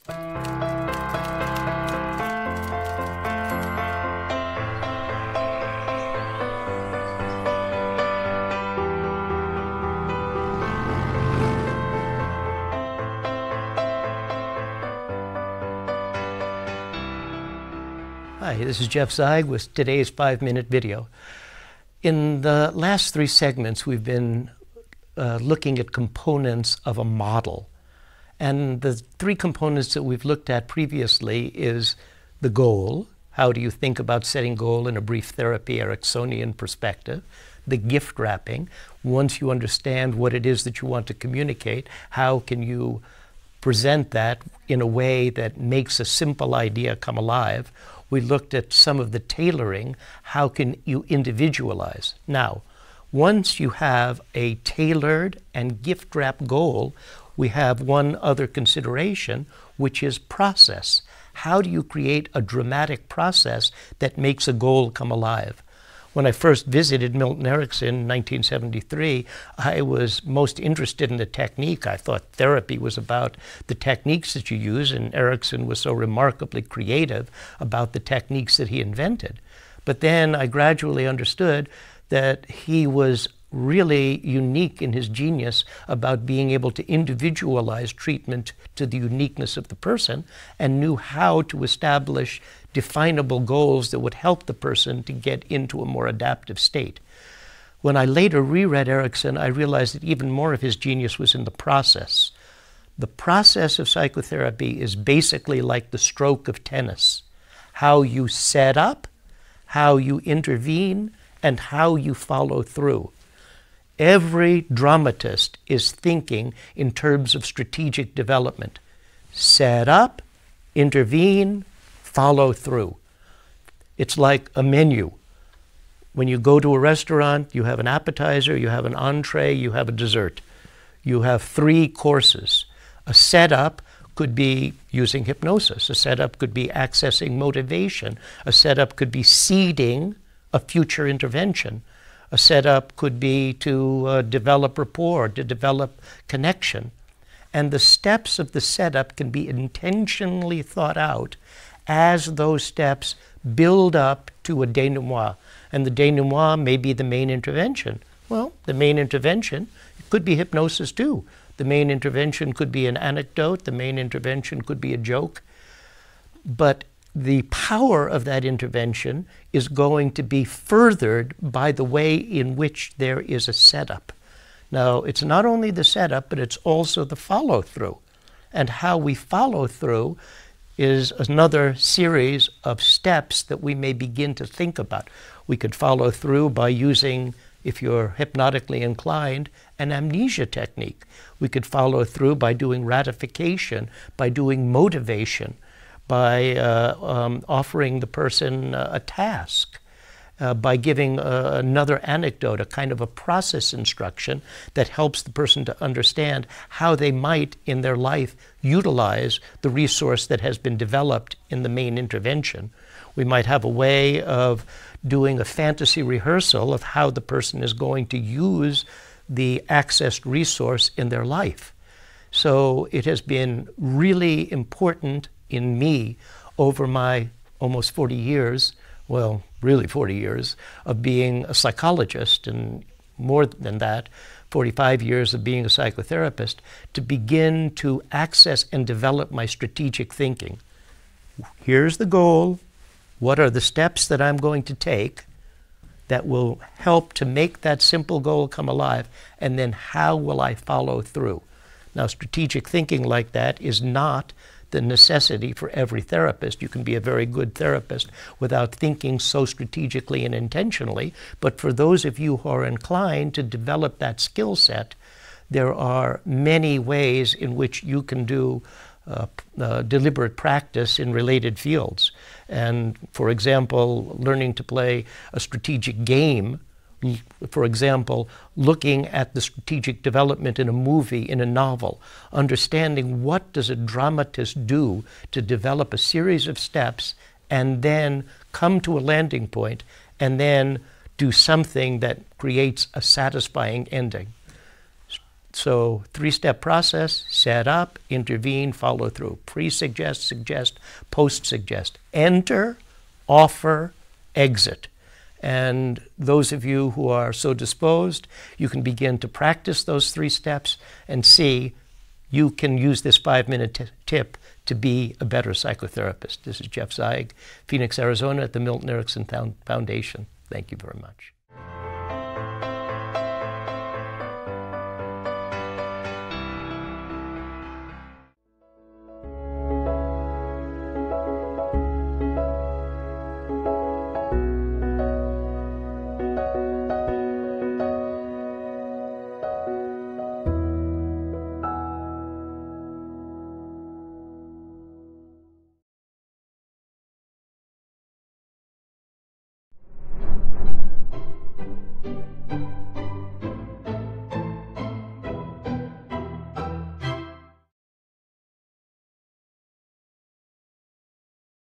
Hi, this is Jeff Zeig with today's 5-minute video. In the last 3 segments, we've been looking at components of a model. And the 3 components that we've looked at previously is the goal. How do you think about setting goal in a brief therapy Ericksonian perspective? The gift wrapping. Once you understand what it is that you want to communicate, how can you present that in a way that makes a simple idea come alive? We looked at some of the tailoring. How can you individualize? Now, once you have a tailored and gift-wrapped goal, we have one other consideration, which is process. How do you create a dramatic process that makes a goal come alive? When I first visited Milton Erickson in 1973, I was most interested in the technique. I thought therapy was about the techniques that you use, and Erickson was so remarkably creative about the techniques that he invented. But then I gradually understood that he was really unique in his genius about being able to individualize treatment to the uniqueness of the person, and knew how to establish definable goals that would help the person to get into a more adaptive state. When I later reread Erickson, I realized that even more of his genius was in the process. The process of psychotherapy is basically like the stroke of tennis. How you set up, how you intervene, and how you follow through. Every dramatist is thinking in terms of strategic development. Set up, intervene, follow through. It's like a menu. When you go to a restaurant, you have an appetizer, you have an entree, you have a dessert. You have 3 courses. A setup could be using hypnosis. A setup could be accessing motivation. A setup could be seeding a future intervention. A setup could be to develop rapport, to develop connection. And the steps of the setup can be intentionally thought out as those steps build up to a denouement. And the denouement may be the main intervention. Well, the main intervention could be hypnosis too. The main intervention could be an anecdote. The main intervention could be a joke. But the power of that intervention is going to be furthered by the way in which there is a setup. Now, it's not only the setup, but it's also the follow-through. And how we follow through is another series of steps that we may begin to think about. We could follow through by using, if you're hypnotically inclined, an amnesia technique. We could follow through by doing ratification, by doing motivation, by offering the person a task, by giving another anecdote, a kind of a process instruction that helps the person to understand how they might in their life utilize the resource that has been developed in the main intervention. We might have a way of doing a fantasy rehearsal of how the person is going to use the accessed resource in their life. So it has been really important in me over my almost 40 years, well, really 40 years, of being a psychologist, and more than that, 45 years of being a psychotherapist, to begin to access and develop my strategic thinking. Here's the goal. What are the steps that I'm going to take that will help to make that simple goal come alive? And then how will I follow through? Now, strategic thinking like that is not the necessity for every therapist. You can be a very good therapist without thinking so strategically and intentionally. But for those of you who are inclined to develop that skill set, there are many ways in which you can do deliberate practice in related fields. And for example, learning to play a strategic game, for example, looking at the strategic development in a movie, in a novel, understanding what does a dramatist do to develop a series of steps and then come to a landing point and then do something that creates a satisfying ending. So three-step process: set up, intervene, follow through. Pre-suggest, suggest, post-suggest. Enter, offer, exit. And those of you who are so disposed, you can begin to practice those 3 steps and see you can use this 5-minute tip to be a better psychotherapist. This is Jeff Zeig, Phoenix, Arizona, at the Milton Erickson Foundation. Thank you very much.